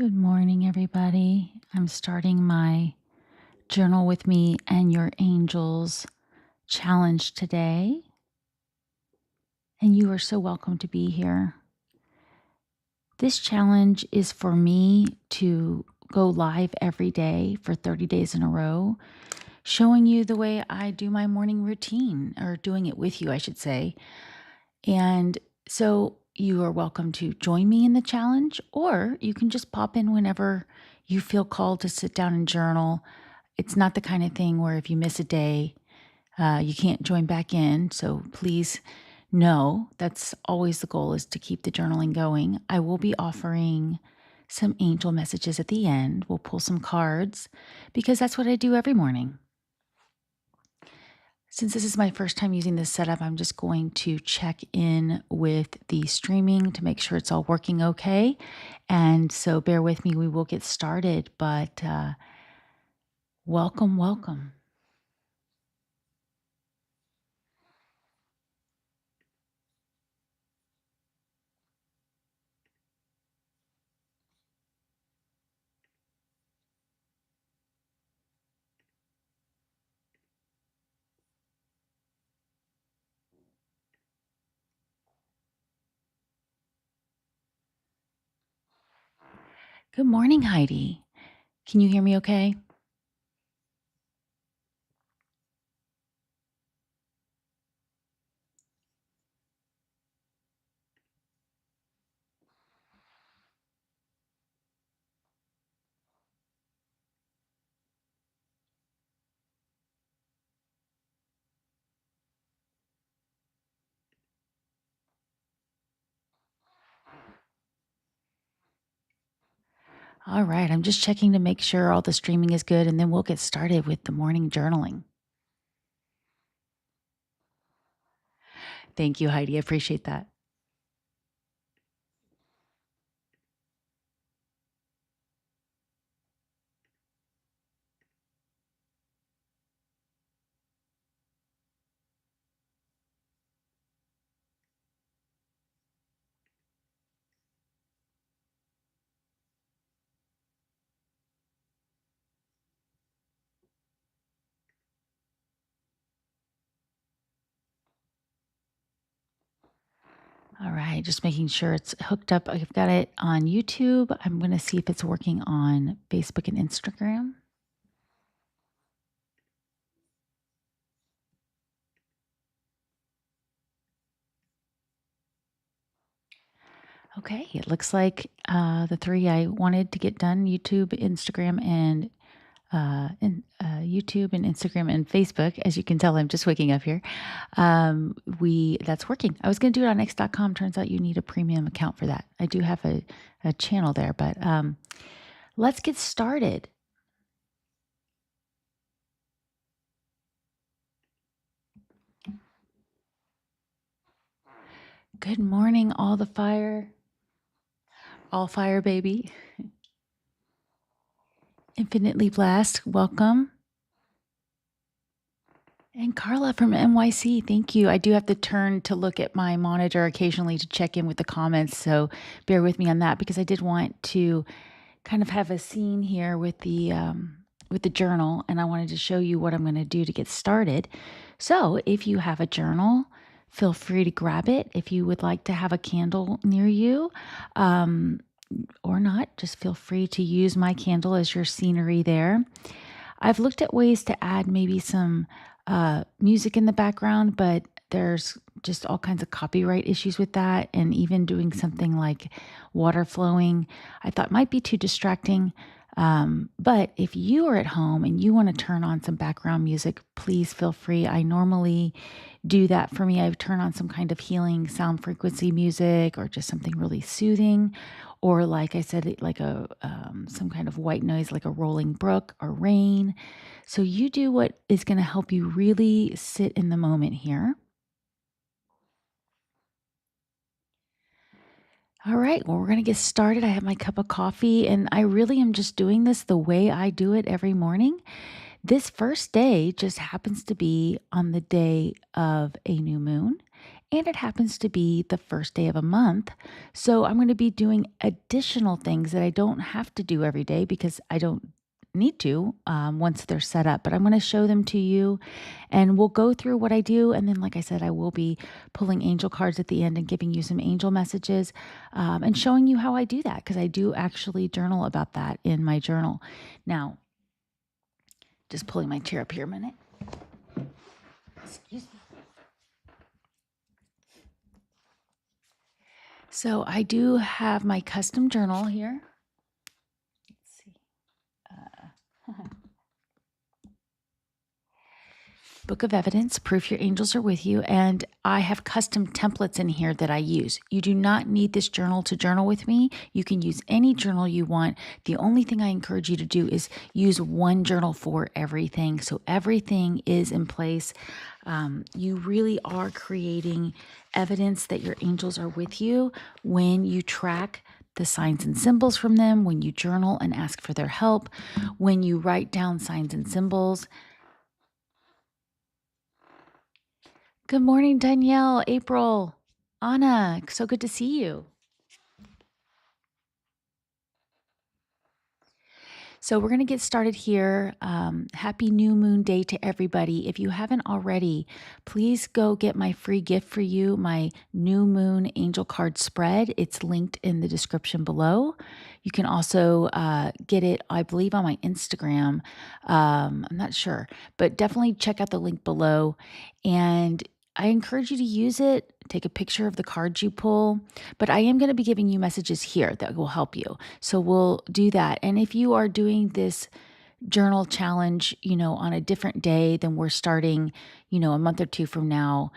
Good morning, everybody. I'm starting my Journal with Me and Your Angels challenge today, and you are so welcome to be here. This challenge is for me to go live every day for 30 days in a row, showing you the way I do my morning routine, or doing it with you, I should say. And so you are welcome to join me in the challenge, or you can just pop in whenever you feel called to sit down and journal. It's not the kind of thing where if you miss a day, you can't join back in. So please know that's always the goal, is to keep the journaling going. I will be offering some angel messages at the end. We'll pull some cards because that's what I do every morning. Since this is my first time using this setup, I'm just going to check in with the streaming to make sure it's all working okay. And so bear with me, we will get started, but welcome, welcome. Good morning, Heidi. Can you hear me okay? All right, I'm just checking to make sure all the streaming is good, and then we'll get started with the morning journaling. Thank you, Heidi. I appreciate that. All right, just making sure it's hooked up. I've got it on YouTube. I'm going to see if it's working on Facebook and Instagram. Okay, it looks like the three I wanted to get done: YouTube, Instagram, and YouTube and Instagram and Facebook. As you can tell, I'm just waking up here. That's working. I was going to do it on X.com. Turns out you need a premium account for that. I do have a channel there, but let's get started. Good morning, all the fire. All fire, baby. Infinitely Blast, welcome. And Carla from NYC, thank you. I do have to turn to look at my monitor occasionally to check in with the comments, so bear with me on that, because I did want to kind of have a scene here with the journal, and I wanted to show you what I'm going to do to get started. So if you have a journal, feel free to grab it. If you would like to have a candle near you, or not, just feel free to use my candle as your scenery there. I've looked at ways to add maybe some music in the background, but there's just all kinds of copyright issues with that. And even doing something like water flowing, I thought might be too distracting. But if you are at home and you want to turn on some background music, please feel free. I normally do that. For me, I turn on some kind of healing sound frequency music, or just something really soothing, or like I said, like a some kind of white noise, like a rolling brook or rain. So you do what is going to help you really sit in the moment here. All right, well, we're going to get started. I have my cup of coffee, and I really am just doing this the way I do it every morning. This first day just happens to be on the day of a new moon. and it happens to be the first day of a month. So I'm going to be doing additional things that I don't have to do every day because I don't need to once they're set up. But I'm going to show them to you and we'll go through what I do. And then, like I said, I will be pulling angel cards at the end and giving you some angel messages and showing you how I do that because I do actually journal about that in my journal. Now, just pulling my chair up here a minute. Excuse me. So I do have my custom journal here. Let's see. Book of Evidence, proof your angels are with you. And I have custom templates in here that I use. You do not need this journal to journal with me. You can use any journal you want. The only thing I encourage you to do is use one journal for everything. So everything is in place. You really are creating evidence that your angels are with you when you track the signs and symbols from them, when you journal and ask for their help, when you write down signs and symbols. Good morning, Danielle, April, Anna. So good to see you. So we're going to get started here. Happy new moon day to everybody. If you haven't already, please go get my free gift for you, my new moon angel card spread. It's linked in the description below. You can also get it, I believe, on my Instagram. I'm not sure, but definitely check out the link below. And I encourage you to use it. Take a picture of the cards you pull, but I am going to be giving you messages here that will help you. So we'll do that. And if you are doing this journal challenge, on a different day than we're starting, a month or two from now,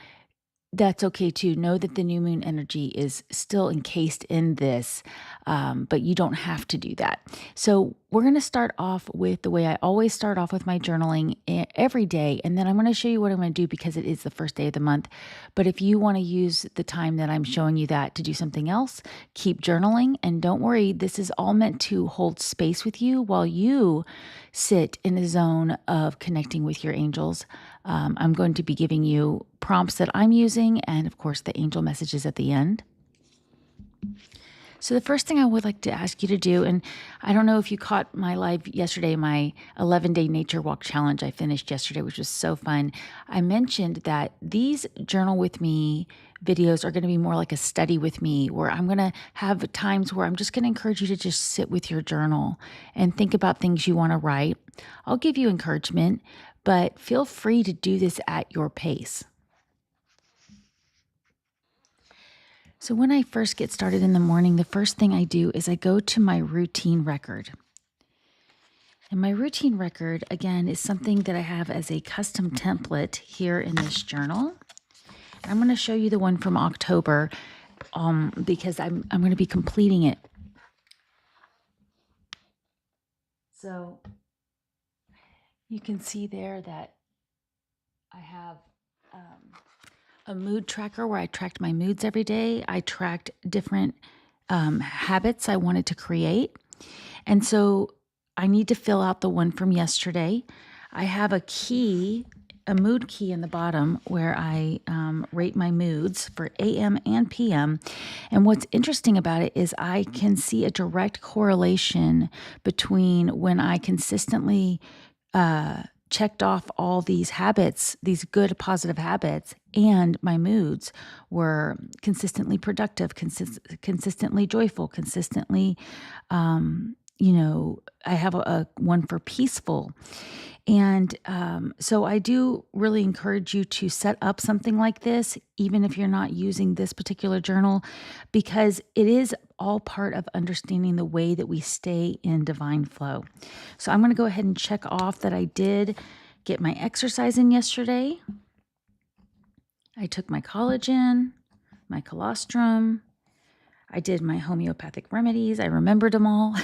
that's okay too. Know that the new moon energy is still encased in this, but you don't have to do that. So we're going to start off with the way I always start off with my journaling every day. And then I'm going to show you what I'm going to do because it is the first day of the month. But if you want to use the time that I'm showing you that to do something else, keep journaling. And don't worry, this is all meant to hold space with you while you sit in a zone of connecting with your angels. I'm going to be giving you prompts that I'm using and, of course, the angel messages at the end. So the first thing I would like to ask you to do, and I don't know if you caught my live yesterday, my 11-day nature walk challenge I finished yesterday, which was so fun. I mentioned that these journal with me videos are going to be more like a study with me, where I'm going to have times where I'm just going to encourage you to just sit with your journal and think about things you want to write. I'll give you encouragement, but feel free to do this at your pace. So when I first get started in the morning, the first thing I do is I go to my routine record. And my routine record, again, is something that I have as a custom template here in this journal. I'm going to show you the one from October because I'm going to be completing it. So you can see there that I have a mood tracker where I tracked my moods every day. I tracked different habits I wanted to create. And so I need to fill out the one from yesterday. I have a mood key in the bottom where I rate my moods for AM and PM. And what's interesting about it is I can see a direct correlation between when I consistently checked off all these habits, these good positive habits, and my moods were consistently productive, consistently joyful, consistently, I have a one for peaceful. And so I do really encourage you to set up something like this, even if you're not using this particular journal, because it is all part of understanding the way that we stay in divine flow. So I'm going to go ahead and check off that I did get my exercise in yesterday. I took my collagen, my colostrum. I did my homeopathic remedies. I remembered them all.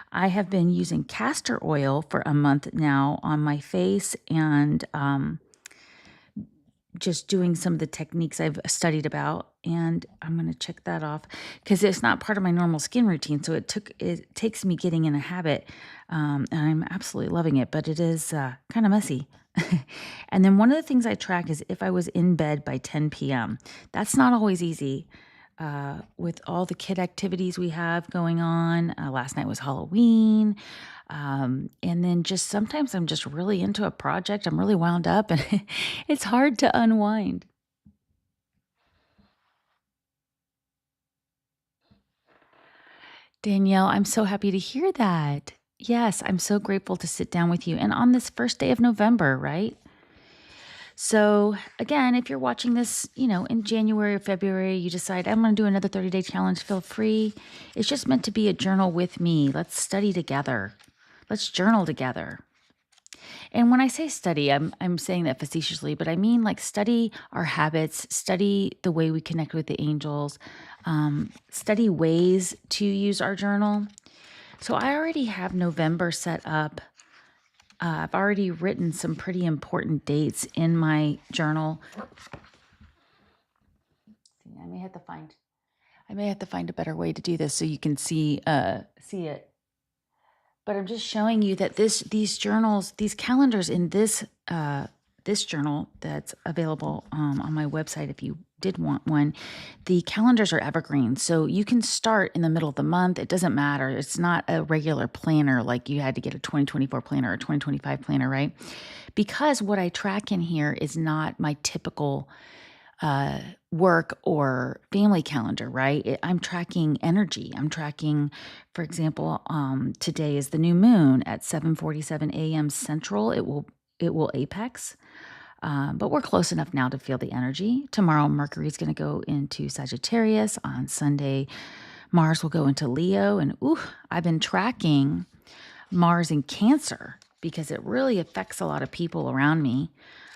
I have been using castor oil for a month now on my face and just doing some of the techniques I've studied about. And I'm going to check that off because it's not part of my normal skin routine. So it takes me getting in a habit and I'm absolutely loving it, but it is kind of messy. And then one of the things I track is if I was in bed by 10 p.m. That's not always easy with all the kid activities we have going on. Last night was Halloween. And then just sometimes I'm just really into a project. I'm really wound up and it's hard to unwind. Danielle, I'm so happy to hear that. Yes, I'm so grateful to sit down with you. And on this first day of November, right? So, again, if you're watching this, in January or February, you decide, I'm going to do another 30-day challenge, feel free. It's just meant to be a journal with me. Let's study together. Let's journal together. And when I say study, I'm saying that facetiously, but I mean like study our habits, study the way we connect with the angels, study ways to use our journal. So I already have November set up. I've already written some pretty important dates in my journal. I may have to find a better way to do this so you can see it. But I'm just showing you that these journals, these calendars in this journal that's available on my website if you did want one, the calendars are evergreen. So you can start in the middle of the month. It doesn't matter. It's not a regular planner like you had to get a 2024 planner or 2025 planner, right? Because what I track in here is not my typical work or family calendar, right? I'm tracking energy. I'm tracking, for example, today is the new moon at 7:47 a.m. Central. It will apex. But we're close enough now to feel the energy. Tomorrow, Mercury's going to go into Sagittarius. On Sunday, Mars will go into Leo. And I've been tracking Mars in Cancer because it really affects a lot of people around me.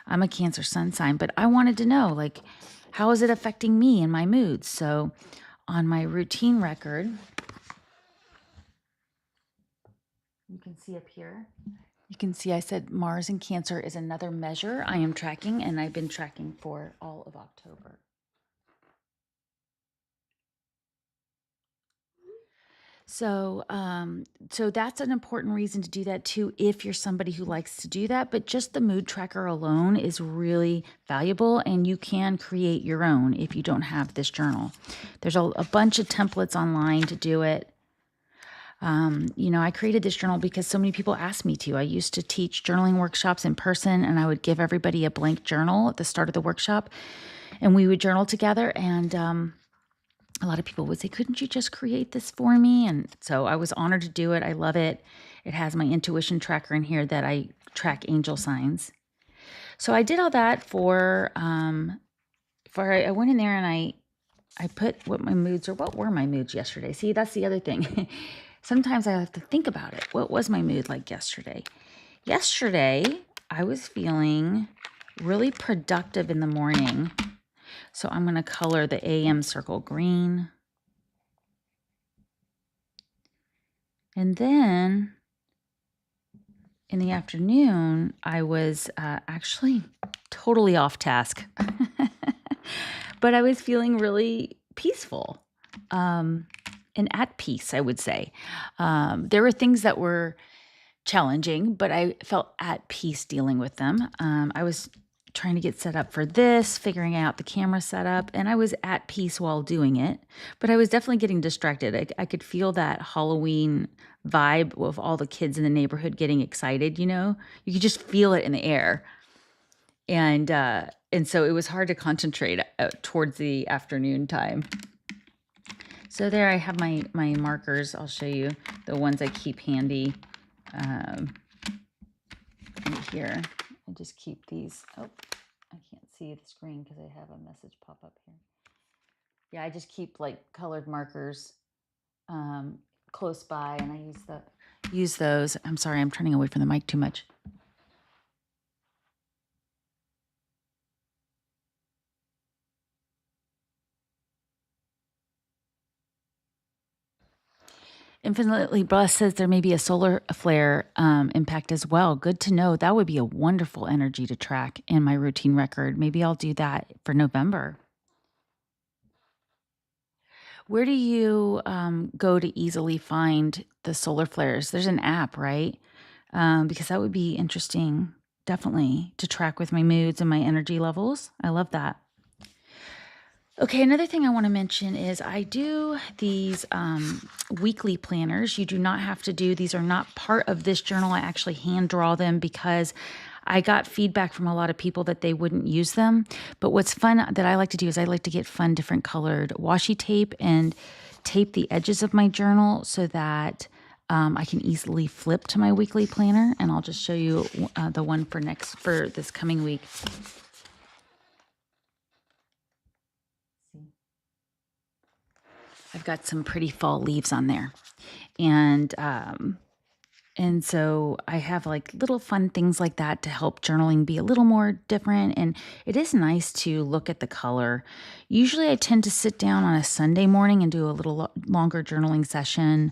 I'm a Cancer sun sign, but I wanted to know, like, how is it affecting me and my moods? So on my routine record, you can see up here, you can see I said Mars in Cancer is another measure I am tracking, and I've been tracking for all of October. So, so that's an important reason to do that too, if you're somebody who likes to do that. But just the mood tracker alone is really valuable, and you can create your own if you don't have this journal. There's a bunch of templates online to do it. I created this journal because so many people asked me to. I used to teach journaling workshops in person, and I would give everybody a blank journal at the start of the workshop, and we would journal together. And a lot of people would say, couldn't you just create this for me? And so I was honored to do it. I love it. It has my intuition tracker in here that I track angel signs. So I did all that I went in there and I put what were my moods yesterday. See, that's the other thing. Sometimes I have to think about it. What was my mood like yesterday? Yesterday, I was feeling really productive in the morning. So I'm going to color the AM circle green. And then in the afternoon, I was actually totally off task. But I was feeling really peaceful and at peace, I would say. There were things that were challenging, but I felt at peace dealing with them. I was trying to get set up for this, figuring out the camera setup, and I was at peace while doing it. But I was definitely getting distracted. I could feel that Halloween vibe of all the kids in the neighborhood getting excited, You could just feel it in the air. And so it was hard to concentrate towards the afternoon time. So there I have my markers. I'll show you the ones I keep handy right here. I just keep these. Oh, I can't see the screen because I have a message pop up here. Yeah, I just keep like colored markers close by, and I use those. I'm sorry, I'm turning away from the mic too much. Infinitely Blessed says there may be a solar flare impact as well. Good to know. That would be a wonderful energy to track in my routine record. Maybe I'll do that for November. Where do you go to easily find the solar flares? There's an app, right? Because that would be interesting definitely to track with my moods and my energy levels. I love that. Okay, another thing I want to mention is I do these weekly planners. You do not have to do these, are not part of this journal. I actually hand draw them because I got feedback from a lot of people that they wouldn't use them. But what's fun that I like to do is I like to get fun, different colored washi tape and tape the edges of my journal so that I can easily flip to my weekly planner. And I'll just show you the one for this coming week. I've got some pretty fall leaves on there. And so I have like little fun things like that to help journaling be a little more different. And it is nice to look at the color. Usually I tend to sit down on a Sunday morning and do a little longer journaling session,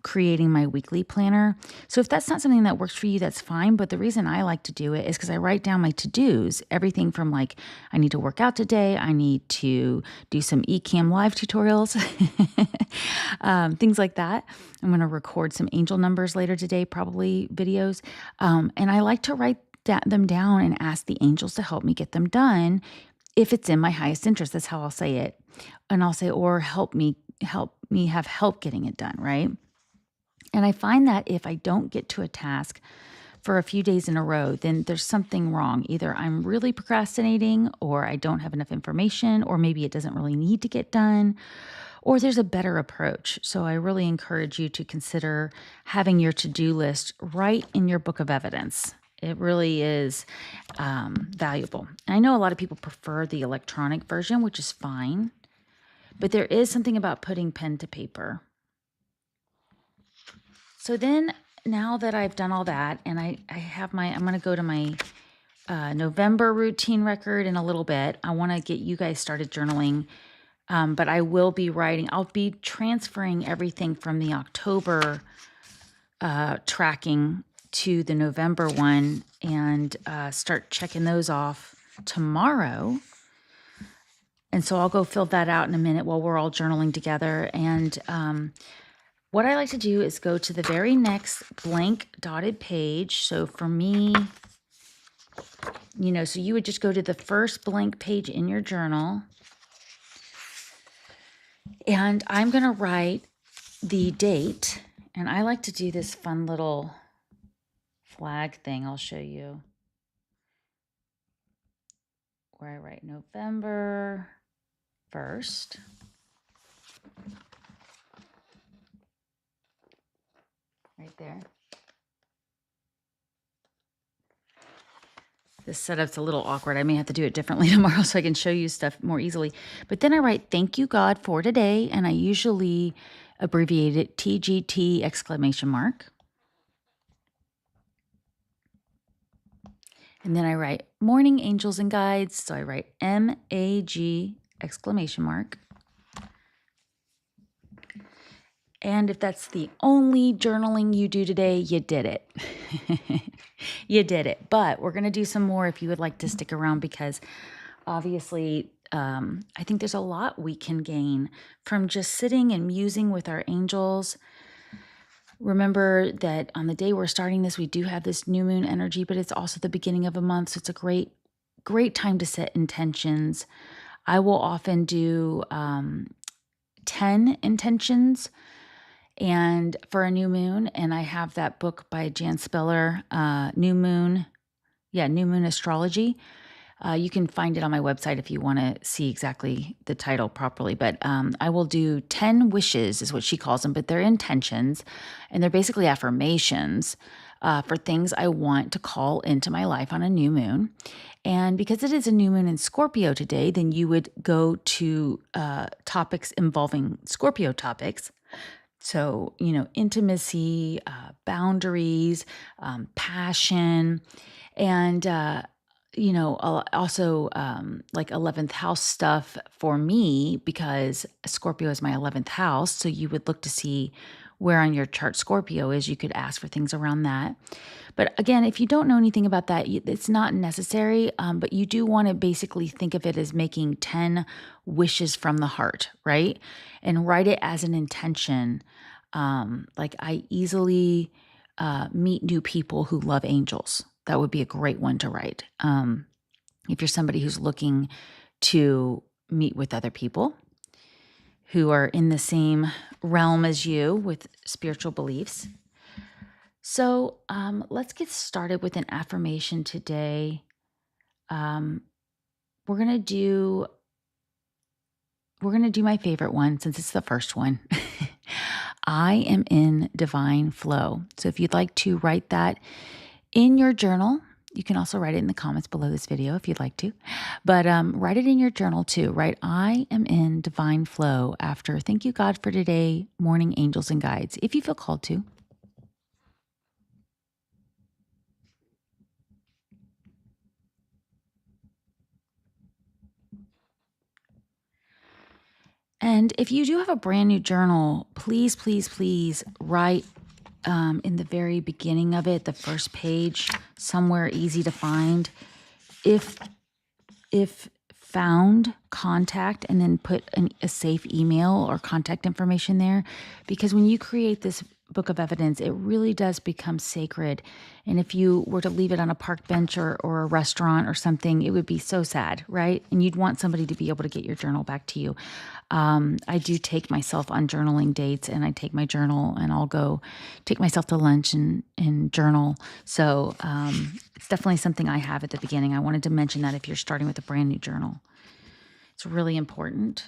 creating my weekly planner. So if that's not something that works for you, that's fine. But the reason I like to do it is because I write down my to-dos, everything from like, I need to work out today. I need to do some eCam live tutorials, things like that. I'm going to record some angel numbers later today, probably videos. And I like to write them down and ask the angels to help me get them done if it's in my highest interest. That's how I'll say it. And I'll say, or help me have help getting it done, right? And I find that if I don't get to a task for a few days in a row, then there's something wrong. Either I'm really procrastinating, or I don't have enough information, or maybe it doesn't really need to get done, or there's a better approach. So I really encourage you to consider having your to-do list right in your book of evidence. It really is valuable. And I know a lot of people prefer the electronic version, which is fine, but there is something about putting pen to paper. So then, now that I've done all that, and I have I'm going to go to my November routine record in a little bit. I want to get you guys started journaling, but I will be I'll be transferring everything from the October tracking to the November one and start checking those off tomorrow. And so I'll go fill that out in a minute while we're all journaling together. And what I like to do is go to the very next blank dotted page. So for me, so you would just go to the first blank page in your journal. And I'm going to write the date. And I like to do this fun little flag thing. I'll show you where I write November 1st. Right there. This setup's a little awkward. I may have to do it differently tomorrow so I can show you stuff more easily. But then I write, thank you, God, for today. And I usually abbreviate it TGT exclamation mark. And then I write morning angels and guides. So I write MAG exclamation mark. And if that's the only journaling you do today, you did it. You did it. But we're going to do some more if you would like to stick around, because obviously I think there's a lot we can gain from just sitting and musing with our angels. Remember that on the day we're starting this, we do have this new moon energy, but it's also the beginning of a month. So it's a great time to set intentions. I will often do 10 intentions and for a new moon, and I have that book by Jan Speller, New Moon Astrology. You can find it on my website if you want to see exactly the title properly. But I will do 10 wishes, is what she calls them, but they're intentions, and they're basically affirmations for things I want to call into my life on a new moon. And because it is a new moon in Scorpio today, then you would go to topics involving Scorpio topics. So, intimacy, boundaries, passion, and, also like 11th house stuff for me, because Scorpio is my 11th house. So you would look to see where on your chart Scorpio is. You could ask for things around that. But again, if you don't know anything about that, it's not necessary, but you do want to basically think of it as making 10 wishes from the heart, right? And write it as an intention. Like I easily meet new people who love angels. that would be a great one to write. If you're somebody who's looking to meet with other people who are in the same realm as you with spiritual beliefs. So let's get started with an affirmation today. We're gonna do my favorite one since it's the first one. I am in divine flow. So if you'd like to write that in your journal, you can also write it in the comments below this video if you'd like to. But write it in your journal too. Write, I am in divine flow after thank you, God, for today, morning angels and guides, if you feel called to. And if you do have a brand new journal, please, please, please write in the very beginning of it, the first page, somewhere easy to find. If found, contact, and then put a safe email or contact information there. Because when you create this book of evidence, it really does become sacred. And if you were to leave it on a park bench or a restaurant or something, it would be so sad, right? And you'd want somebody to be able to get your journal back to you. I do take myself on journaling dates, and I take my journal and I'll go take myself to lunch and journal. So it's definitely something I have at the beginning. I wanted to mention that if you're starting with a brand new journal, it's really important.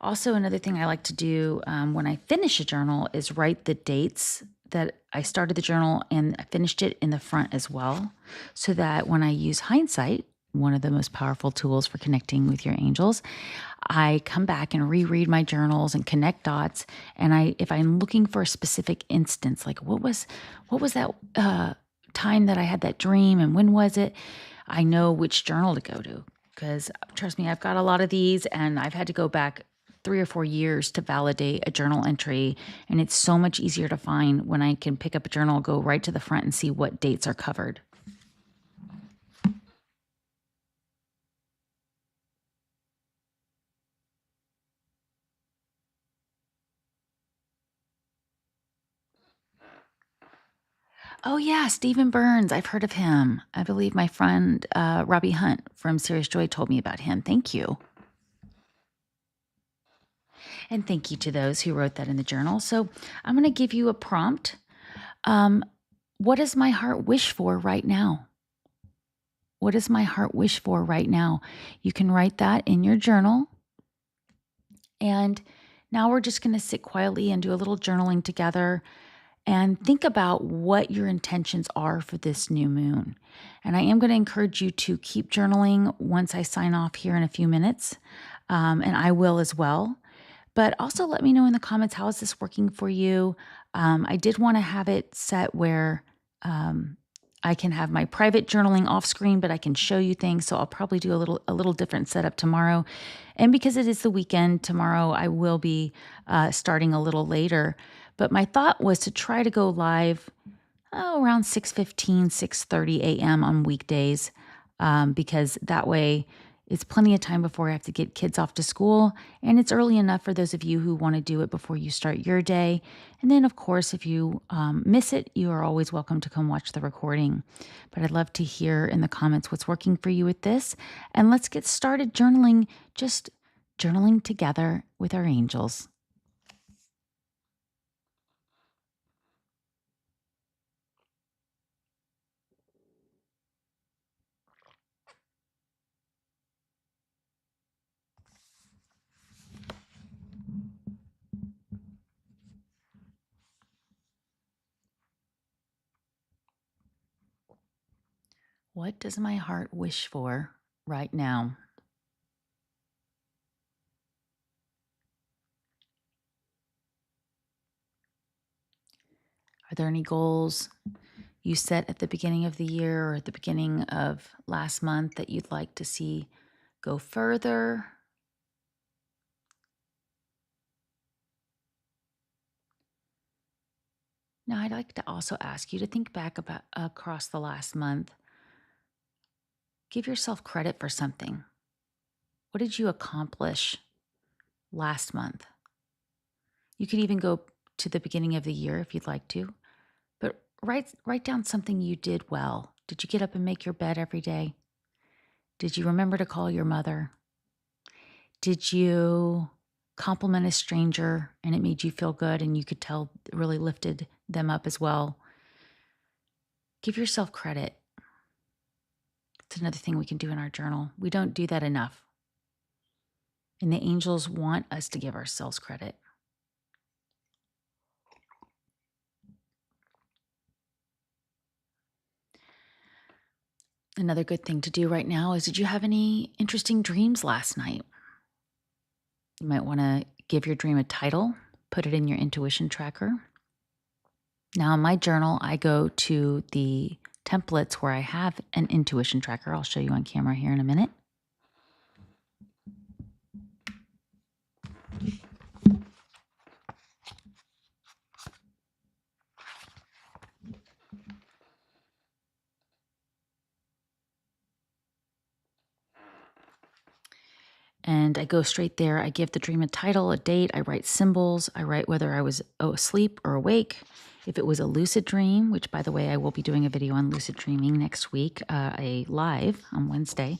Also, another thing I like to do when I finish a journal is write the dates that I started the journal and I finished it in the front as well, so that when I use hindsight, one of the most powerful tools for connecting with your angels, I come back and reread my journals and connect dots. And if I'm looking for a specific instance, like what was that time that I had that dream and when was it, I know which journal to go to. Because trust me, I've got a lot of these and I've had to go back 3 or 4 years to validate a journal entry. And it's so much easier to find when I can pick up a journal, go right to the front and see what dates are covered. Oh, yeah, Stephen Burns. I've heard of him. I believe my friend Robbie Hunt from Serious Joy told me about him. Thank you. And thank you to those who wrote that in the journal. So I'm going to give you a prompt. What does my heart wish for right now? What does my heart wish for right now? You can write that in your journal. And now we're just going to sit quietly and do a little journaling together and think about what your intentions are for this new moon. And I am going to encourage you to keep journaling once I sign off here in a few minutes, and I will as well. But also let me know in the comments, how is this working for you? I did want to have it set where I can have my private journaling off screen, but I can show you things. So I'll probably do a little different setup tomorrow. And because it is the weekend, tomorrow I will be starting a little later. But my thought was to try to go live around 6:15, 6:30 a.m. on weekdays, because that way it's plenty of time before I have to get kids off to school. And it's early enough for those of you who want to do it before you start your day. And then, of course, if you miss it, you are always welcome to come watch the recording. But I'd love to hear in the comments what's working for you with this. And let's get started journaling, just journaling together with our angels. What does my heart wish for right now? Are there any goals you set at the beginning of the year or at the beginning of last month that you'd like to see go further? Now, I'd like to also ask you to think back about across the last month. Give yourself credit for something. What did you accomplish last month? You could even go to the beginning of the year if you'd like to, but write down something you did well. Did you get up and make your bed every day? Did you remember to call your mother? Did you compliment a stranger and it made you feel good and you could tell it really lifted them up as well? Give yourself credit. It's another thing we can do in our journal. We don't do that enough. And the angels want us to give ourselves credit. Another good thing to do right now is, did you have any interesting dreams last night? You might want to give your dream a title, put it in your intuition tracker. Now, in my journal, I go to the templates where I have an intuition tracker. I'll show you on camera here in a minute. And I go straight there. I give the dream a title, a date. I write symbols. I write whether I was asleep or awake. If it was a lucid dream, which, by the way, I will be doing a video on lucid dreaming next week, a live on Wednesday.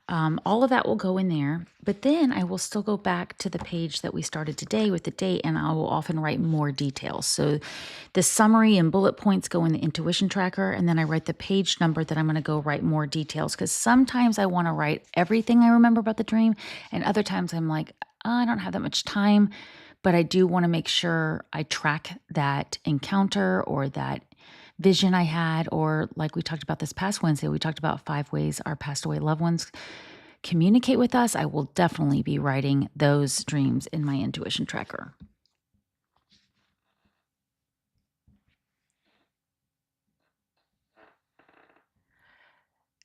All of that will go in there, but then I will still go back to the page that we started today with the date, and I will often write more details. So the summary and bullet points go in the intuition tracker, and then I write the page number that I'm going to go write more details, because sometimes I want to write everything I remember about the dream, and other times I'm like, oh, I don't have that much time, but I do want to make sure I track that encounter or that vision I had, or like we talked about this past Wednesday, we talked about 5 ways our passed away loved ones communicate with us. I will definitely be writing those dreams in my intuition tracker.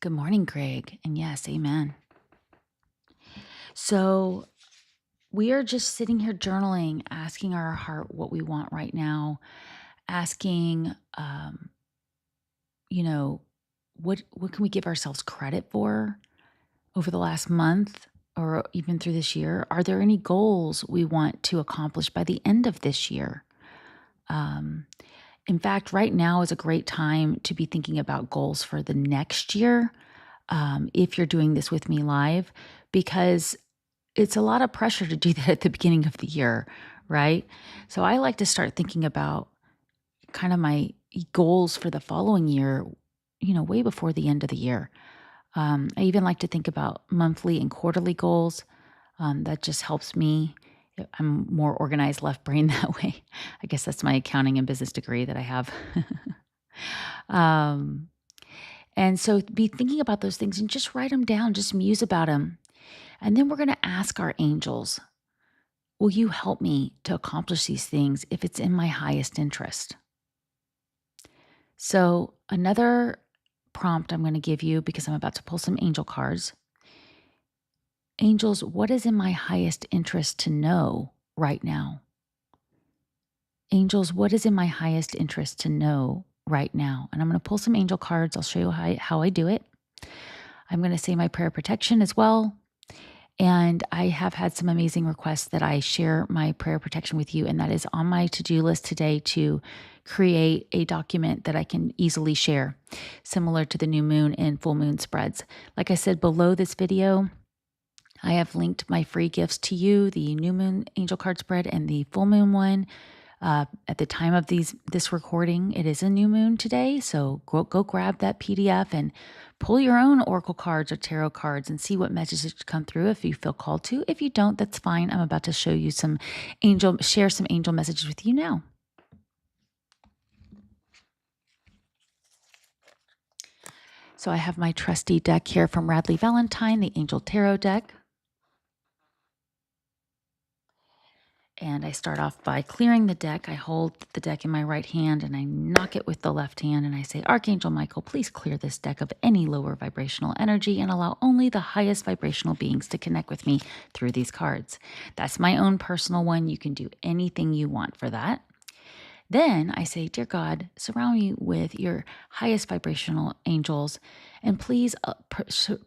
Good morning, Greg. And yes, amen. So we are just sitting here journaling, asking our heart what we want right now, asking, what can we give ourselves credit for over the last month or even through this year? Are there any goals we want to accomplish by the end of this year? In fact, right now is a great time to be thinking about goals for the next year, if you're doing this with me live, because it's a lot of pressure to do that at the beginning of the year, right? So I like to start thinking about kind of my goals for the following year, way before the end of the year. I even like to think about monthly and quarterly goals. That just helps me. I'm more organized left brain that way. I guess that's my accounting and business degree that I have. And so be thinking about those things and just write them down, just muse about them. And then we're going to ask our angels, will you help me to accomplish these things if it's in my highest interest? So another prompt I'm going to give you, because I'm about to pull some angel cards. Angels, what is in my highest interest to know right now? Angels, what is in my highest interest to know right now? And I'm going to pull some angel cards. I'll show you how I do it. I'm going to say my prayer protection as well. And I have had some amazing requests that I share my prayer protection with you. And that is on my to-do list today, to create a document that I can easily share, similar to the new moon and full moon spreads. Like I said, below this video, I have linked my free gifts to you, the new moon angel card spread and the full moon one. At the time of this recording, it is a new moon today. So go grab that PDF and pull your own oracle cards or tarot cards and see what messages come through if you feel called to. If you don't, that's fine. I'm about to show you share some angel messages with you now. So I have my trusty deck here from Radley Valentine, the Angel Tarot deck. And I start off by clearing the deck. I hold the deck in my right hand and I knock it with the left hand and I say, Archangel Michael, please clear this deck of any lower vibrational energy and allow only the highest vibrational beings to connect with me through these cards. That's my own personal one. You can do anything you want for that. Then I say, Dear God, surround me with your highest vibrational angels and please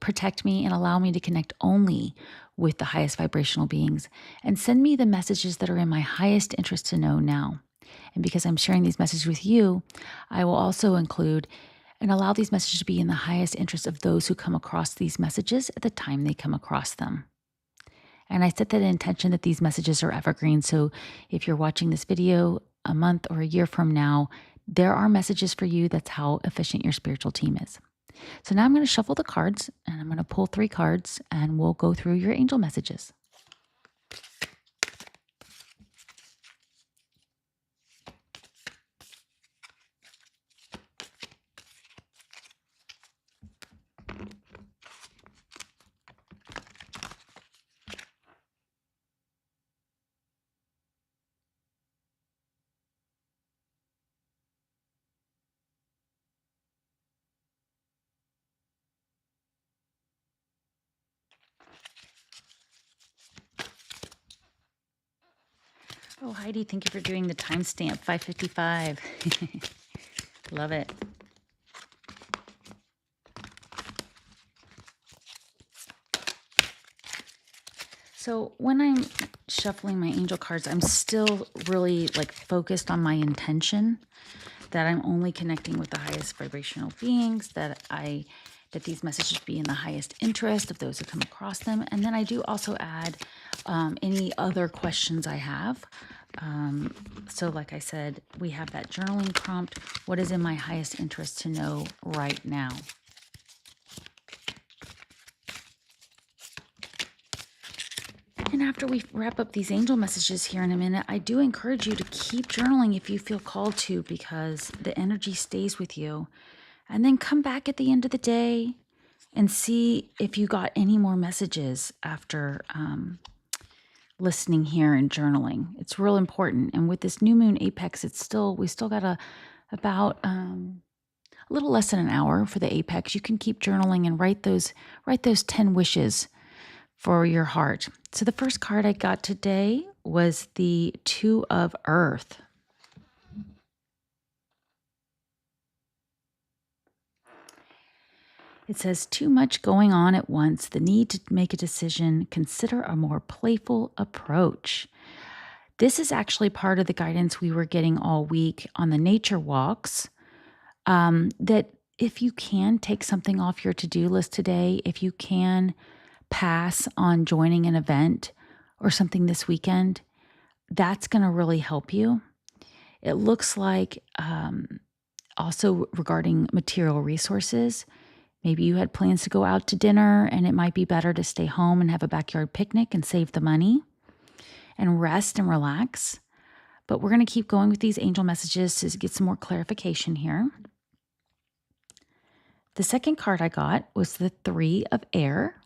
protect me and allow me to connect only with the highest vibrational beings and send me the messages that are in my highest interest to know now. And because I'm sharing these messages with you, I will also include and allow these messages to be in the highest interest of those who come across these messages at the time they come across them. And I set that intention that these messages are evergreen. So if you're watching this video a month or a year from now, there are messages for you. That's how efficient your spiritual team is. So now I'm going to shuffle the cards and I'm going to pull 3 cards and we'll go through your angel messages. Oh, Heidi, thank you for doing the timestamp, 5:55. Love it. So when I'm shuffling my angel cards, I'm still really focused on my intention that I'm only connecting with the highest vibrational beings, that these messages be in the highest interest of those who come across them. And then I do also add any other questions I have. So like I said, we have that journaling prompt. What is in my highest interest to know right now? And after we wrap up these angel messages here in a minute, I do encourage you to keep journaling if you feel called to, because the energy stays with you. And then come back at the end of the day and see if you got any more messages after listening here and journaling. It's real important. And with this new moon apex, we still got about a little less than an hour for the apex. You can keep journaling and write those 10 wishes for your heart. So the first card I got today was the 2 of Earth. It says, too much going on at once, the need to make a decision, consider a more playful approach. This is actually part of the guidance we were getting all week on the nature walks, that if you can take something off your to-do list today, if you can pass on joining an event or something this weekend, that's going to really help you. It looks like also regarding material resources, maybe you had plans to go out to dinner and it might be better to stay home and have a backyard picnic and save the money and rest and relax. But we're going to keep going with these angel messages to get some more clarification here. The second card I got was the 3 of Air.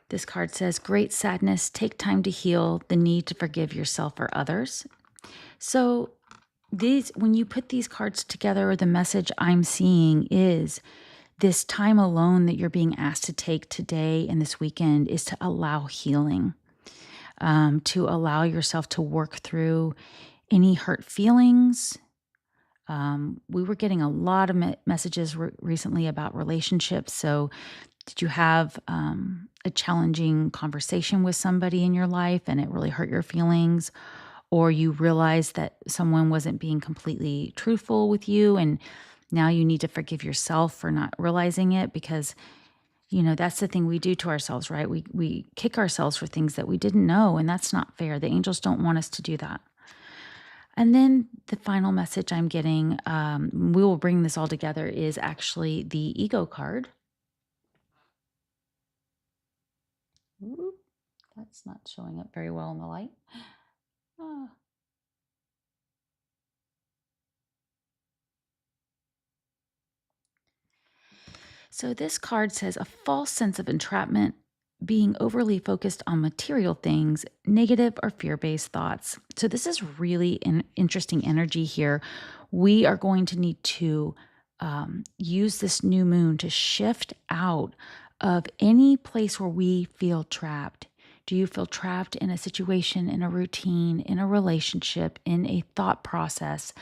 This card says, great sadness, take time to heal, the need to forgive yourself or others. So when you put these cards together, the message I'm seeing is this time alone that you're being asked to take today and this weekend is to allow healing, to allow yourself to work through any hurt feelings. We were getting a lot of messages recently about relationships. So did you have a challenging conversation with somebody in your life and it really hurt your feelings? Or you realized that someone wasn't being completely truthful with you and now you need to forgive yourself for not realizing it, because, that's the thing we do to ourselves, right? We kick ourselves for things that we didn't know, and that's not fair. The angels don't want us to do that. And then the final message I'm getting, we will bring this all together, is actually the ego card. Ooh, that's not showing up very well in the light. Oh. So this card says a false sense of entrapment, being overly focused on material things, negative or fear-based thoughts. So this is really an interesting energy here. We are going to need to use this new moon to shift out of any place where we feel trapped. Do you feel trapped in a situation, in a routine, in a relationship, in a thought process?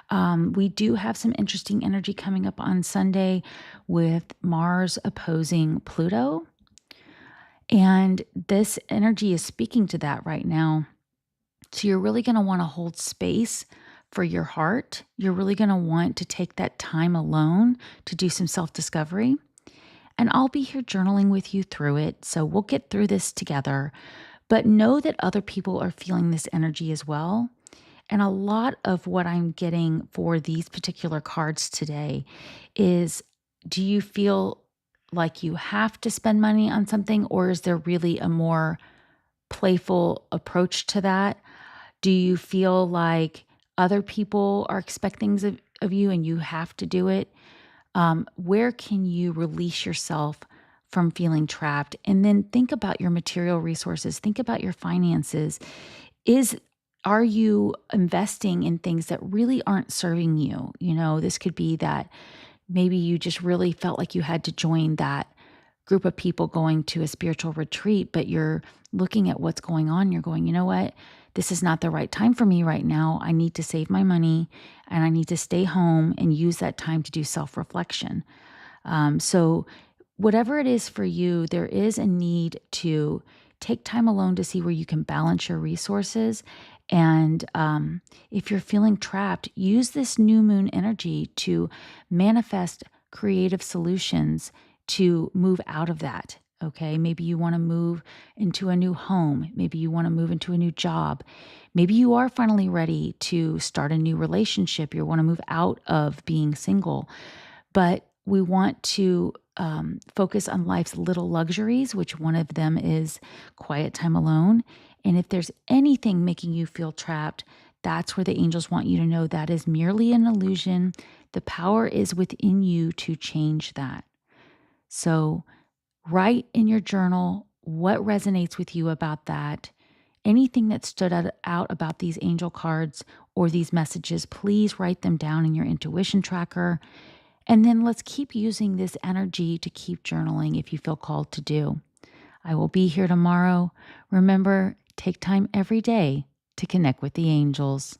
We do have some interesting energy coming up on Sunday with Mars opposing Pluto. And this energy is speaking to that right now. So you're really going to want to hold space for your heart. You're really going to want to take that time alone to do some self discovery. And I'll be here journaling with you through it. So we'll get through this together. But know that other people are feeling this energy as well. And a lot of what I'm getting for these particular cards today is, do you feel like you have to spend money on something, or is there really a more playful approach to that? Do you feel like other people are expecting things of you and you have to do it? Where can you release yourself from feeling trapped? And then think about your material resources, think about your finances. Is Are you investing in things that really aren't serving you? This could be that maybe you just really felt like you had to join that group of people going to a spiritual retreat, but you're looking at what's going on. You're going, you know what? This is not the right time for me right now. I need to save my money and I need to stay home and use that time to do self reflection. So, whatever it is for you, there is a need to take time alone to see where you can balance your resources. And if you're feeling trapped, use this new moon energy to manifest creative solutions to move out of that. Okay, maybe you want to move into a new home. Maybe you want to move into a new job. Maybe you are finally ready to start a new relationship. You want to move out of being single. But we want to focus on life's little luxuries, which one of them is quiet time alone. And if there's anything making you feel trapped, that's where the angels want you to know that is merely an illusion. The power is within you to change that. So write in your journal what resonates with you about that. Anything that stood out about these angel cards or these messages, please write them down in your intuition tracker. And then let's keep using this energy to keep journaling if you feel called to do. I will be here tomorrow. Remember, take time every day to connect with the angels.